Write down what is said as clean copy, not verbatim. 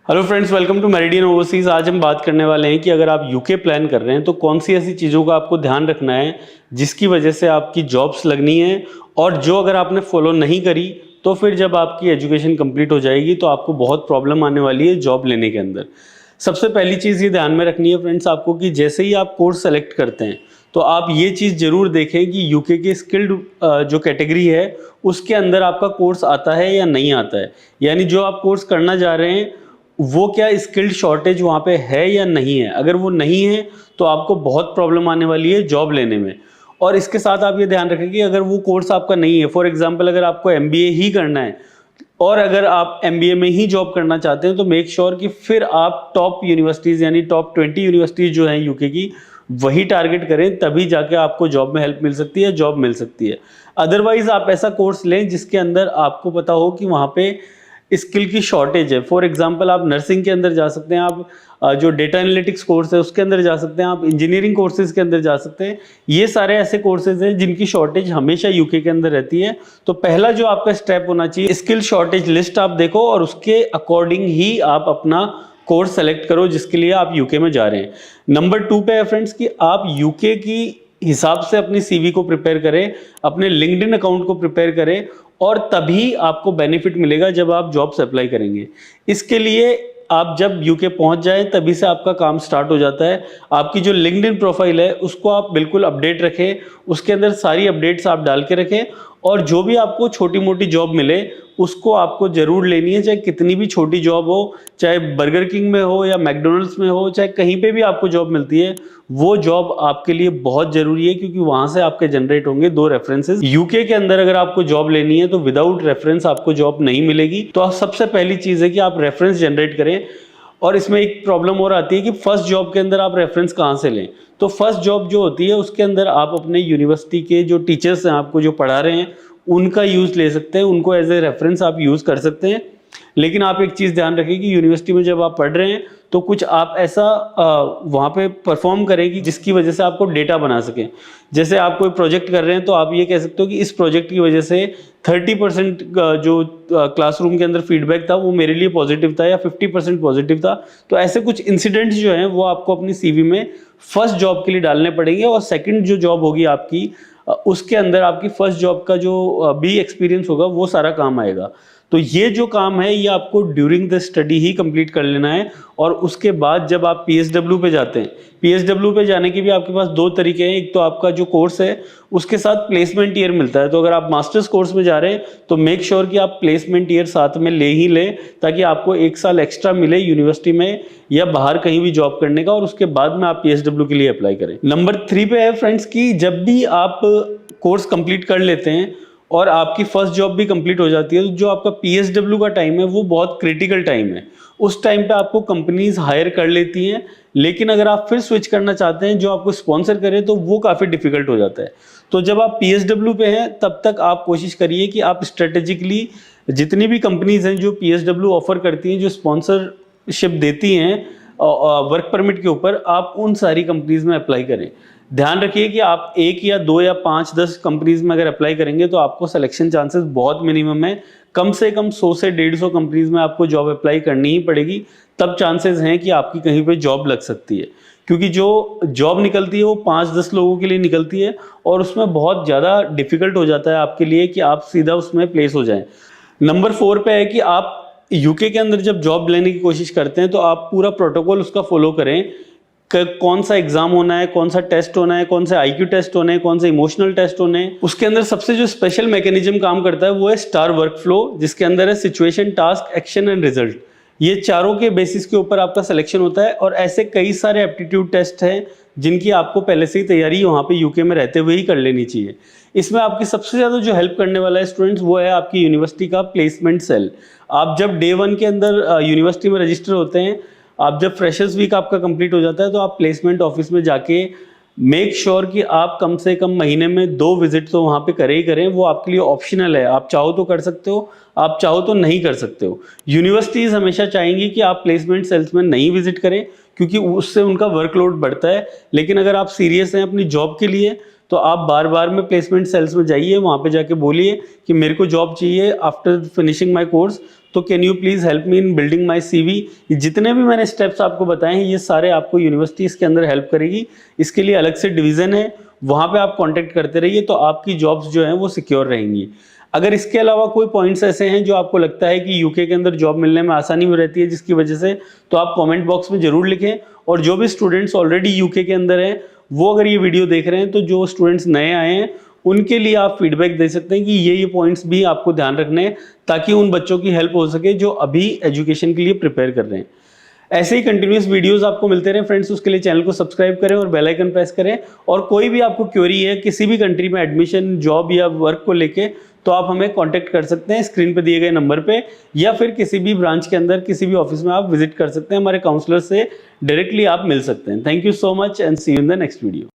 Hello friends, welcome to Meridian Overseas. आज हम बात करने वाले हैं कि अगर आप यूके प्लान कर रहे हैं तो कौन सी ऐसी चीज़ों का आपको ध्यान रखना है जिसकी वजह से आपकी जॉब्स लगनी है, और जो अगर आपने फॉलो नहीं करी तो फिर जब आपकी एजुकेशन कंप्लीट हो जाएगी तो आपको बहुत प्रॉब्लम आने वाली है जॉब लेने के अंदर। सबसे पहली चीज़ ये ध्यान में रखनी है फ्रेंड्स आपको कि जैसे ही आप कोर्स सेलेक्ट करते हैं तो आप ये चीज़ ज़रूर देखें कि यूके की स्किल्ड जो कैटेगरी है उसके अंदर आपका कोर्स आता है या नहीं आता है। यानी जो आप कोर्स करना जा रहे हैं वो क्या स्किल्ड शॉर्टेज वहाँ पे है या नहीं है। अगर वो नहीं है तो आपको बहुत प्रॉब्लम आने वाली है जॉब लेने में। और इसके साथ आप ये ध्यान रखें कि अगर वो कोर्स आपका नहीं है, फॉर एग्जांपल अगर आपको एमबीए ही करना है और अगर आप एमबीए में ही जॉब करना चाहते हैं तो मेक श्योर कि फिर आप टॉप यूनिवर्सिटीज़ यानी टॉप 20 यूनिवर्सिटीज़ जो हैं यूके की वही टारगेट करें, तभी जाके आपको जॉब में हेल्प मिल सकती है, जॉब मिल सकती है। अदरवाइज आप ऐसा कोर्स लें जिसके अंदर आपको पता हो कि वहाँ पे स्किल की शॉर्टेज है। फॉर एग्जांपल आप नर्सिंग के अंदर जा सकते हैं, आप जो डेटा एनालिटिक्स कोर्स है उसके अंदर जा सकते हैं, आप इंजीनियरिंग कोर्सेज के अंदर जा सकते हैं। ये सारे ऐसे कोर्सेज हैं जिनकी शॉर्टेज हमेशा यूके के अंदर रहती है। तो पहला जो आपका स्टेप होना चाहिए, स्किल शॉर्टेज लिस्ट आप देखो और उसके अकॉर्डिंग ही आप अपना कोर्स सेलेक्ट करो जिसके लिए आप यूके में जा रहे हैं। नंबर 2 पे है फ्रेंड्स कि आप यूके की हिसाब से अपनी सीवी को प्रिपेयर करें, अपने लिंक्डइन अकाउंट को प्रिपेयर करें, और तभी आपको बेनिफिट मिलेगा जब आप जॉब्स अप्लाई करेंगे। इसके लिए आप जब यूके पहुंच जाए तभी से आपका काम स्टार्ट हो जाता है। आपकी जो लिंक्डइन प्रोफाइल है उसको आप बिल्कुल अपडेट रखें, उसके अंदर सारी अपडेट्स आप डाल के रखें, और जो भी आपको छोटी मोटी जॉब मिले उसको आपको ज़रूर लेनी है, चाहे कितनी भी छोटी जॉब हो, चाहे बर्गर किंग में हो या मैकडोनल्ड्स में हो, चाहे कहीं पे भी आपको जॉब मिलती है, वो जॉब आपके लिए बहुत ज़रूरी है क्योंकि वहाँ से आपके जनरेट होंगे 2 रेफरेंसेस। यूके के अंदर अगर आपको जॉब लेनी है तो विदाउट रेफरेंस आपको जॉब नहीं मिलेगी। तो आप सबसे पहली चीज़ है कि आप रेफरेंस जनरेट करें। और इसमें एक प्रॉब्लम और आती है कि फर्स्ट जॉब के अंदर आप रेफरेंस कहाँ से लें। तो फर्स्ट जॉब जो होती है उसके अंदर आप अपने यूनिवर्सिटी के जो टीचर्स हैं आपको जो पढ़ा रहे हैं उनका यूज़ ले सकते हैं, उनको एज ए रेफरेंस आप यूज़ कर सकते हैं। लेकिन आप एक चीज़ ध्यान रखें कि यूनिवर्सिटी में जब आप पढ़ रहे हैं तो कुछ आप ऐसा वहाँ पे परफॉर्म करें कि जिसकी वजह से आपको डेटा बना सकें। जैसे आप कोई प्रोजेक्ट कर रहे हैं तो आप ये कह सकते हो कि इस प्रोजेक्ट की वजह से 30% जो क्लासरूम के अंदर फीडबैक था वो मेरे लिए पॉजिटिव था या 50% पॉजिटिव था। तो ऐसे कुछ इंसिडेंट्स जो हैं वो आपको अपनी सीवी में फर्स्ट जॉब के लिए डालने पड़ेंगे, और सेकंड जो जॉब होगी आपकी उसके अंदर आपकी फर्स्ट जॉब का जो भी एक्सपीरियंस होगा वो सारा काम आएगा। तो ये जो काम है ये आपको during the study he complete कर लेना है। और उसके बाद जब आप पीएसडब्ल्यू पे जाते हैं, पीएसडब्ल्यू पे जाने के भी आपके पास 2 तरीके हैं। एक तो आपका जो कोर्स है उसके साथ प्लेसमेंट ईयर मिलता है। तो अगर आप मास्टर्स कोर्स में जा रहे हैं तो मेक श्योर कि आप प्लेसमेंट ईयर साथ में ले ही लें, ताकि आपको 1 साल एक्स्ट्रा मिले यूनिवर्सिटी में या बाहर कहीं भी जॉब करने का, और उसके बाद में आप पीएसडब्ल्यू के लिए अप्लाई करें। नंबर 3 पे है फ्रेंड्स कि जब भी आप कोर्स कंप्लीट कर लेते हैं और आपकी फर्स्ट जॉब भी कंप्लीट हो जाती है तो जो आपका पीएसडब्ल्यू का टाइम है वो बहुत क्रिटिकल टाइम है। उस टाइम पे आपको कंपनीज हायर कर लेती हैं, लेकिन अगर आप फिर स्विच करना चाहते हैं जो आपको स्पॉन्सर करे तो वो काफ़ी डिफिकल्ट हो जाता है। तो जब आप पीएसडब्ल्यू पे हैं तब तक आप कोशिश करिए कि आप स्ट्रेटेजिकली जितनी भी कंपनीज हैं जो पीएसडब्ल्यू ऑफर करती हैं, जो स्पॉन्सरशिप देती हैं वर्क परमिट के ऊपर, आप उन सारी कंपनीज में अप्लाई करें। ध्यान रखिए कि आप 1 या 2 या 5-10 कंपनीज में अगर अप्लाई करेंगे तो आपको सिलेक्शन चांसेस बहुत मिनिमम है। कम से कम 100 से 150 कंपनीज में आपको जॉब अप्लाई करनी ही पड़ेगी, तब चांसेस हैं कि आपकी कहीं पे जॉब लग सकती है। क्योंकि जो जॉब निकलती है वो 5-10 लोगों के लिए निकलती है और उसमें बहुत ज़्यादा डिफिकल्ट हो जाता है आपके लिए कि आप सीधा उसमें प्लेस हो जाएं। नंबर 4 पे है कि आप यूके के अंदर जब जॉब लेने की कोशिश करते हैं तो आप पूरा प्रोटोकॉल उसका फॉलो करें। कौन सा एग्जाम होना है, कौन सा टेस्ट होना है, कौन से आईक्यू टेस्ट होने हैं, कौन से इमोशनल टेस्ट होने हैं। उसके अंदर सबसे जो स्पेशल मैकेनिज्म काम करता है वो है स्टार वर्क फ्लो, जिसके अंदर है situation, task, action and result. ये चारों के बेसिस के ऊपर आपका सिलेक्शन होता है। और ऐसे कई सारे एप्टीट्यूड टेस्ट हैं जिनकी आपको पहले से ही तैयारी वहाँ पे यूके में रहते हुए ही कर लेनी चाहिए। इसमें आपकी सबसे ज़्यादा जो हेल्प करने वाला है स्टूडेंट्स वो है आपकी यूनिवर्सिटी का प्लेसमेंट सेल। आप जब डे 1 के अंदर यूनिवर्सिटी में रजिस्टर होते हैं, आप जब फ्रेशर्स वीक आपका कंप्लीट हो जाता है तो आप प्लेसमेंट ऑफिस में जाके मेक श्योर कि आप कम से कम महीने में 2 विजिट तो वहाँ पे करें ही करें। वो आपके लिए ऑप्शनल है, आप चाहो तो कर सकते हो, आप चाहो तो नहीं कर सकते हो। यूनिवर्सिटीज़ हमेशा चाहेंगी कि आप प्लेसमेंट सेल्स में नहीं विजिट करें क्योंकि उससे उनका वर्कलोड बढ़ता है। लेकिन अगर आप सीरियस हैं अपनी जॉब के लिए तो आप बार बार में प्लेसमेंट सेल्स में जाइए, वहाँ पे जाके बोलिए कि मेरे को जॉब चाहिए आफ्टर फिनिशिंग माय कोर्स। तो can you please help me in building my CV। जितने भी मैंने स्टेप्स आपको बताए हैं ये सारे आपको यूनिवर्सिटी इसके अंदर हेल्प करेगी। इसके लिए अलग से डिवीज़न है, वहाँ पे आप कांटेक्ट करते रहिए, तो आपकी जॉब्स जो हैं वो सिक्योर रहेंगी। अगर इसके अलावा कोई पॉइंट्स ऐसे हैं जो आपको लगता है कि यूके के अंदर जॉब मिलने में आसानी हो रहती है जिसकी वजह से, तो आप कमेंट बॉक्स में ज़रूर लिखें। और जो भी स्टूडेंट्स ऑलरेडी यूके के अंदर हैं वो अगर ये वीडियो देख रहे हैं, तो जो स्टूडेंट्स नए आए हैं उनके लिए आप फीडबैक दे सकते हैं कि ये पॉइंट्स भी आपको ध्यान रखने हैं, ताकि उन बच्चों की हेल्प हो सके जो अभी एजुकेशन के लिए प्रिपेयर कर रहे हैं। ऐसे ही कंटिन्यूस वीडियोस आपको मिलते रहे फ्रेंड्स, उसके लिए चैनल को सब्सक्राइब करें और बेल आइकन प्रेस करें। और कोई भी आपको क्वेरी है किसी भी कंट्री में एडमिशन, जॉब या वर्क को लेके, तो आप हमें कांटेक्ट कर सकते हैं स्क्रीन पे दिए गए नंबर पे, या फिर किसी भी ब्रांच के अंदर किसी भी ऑफिस में आप विजिट कर सकते हैं, हमारे काउंसलर से डायरेक्टली आप मिल सकते हैं। Thank you so much and see you in the next video.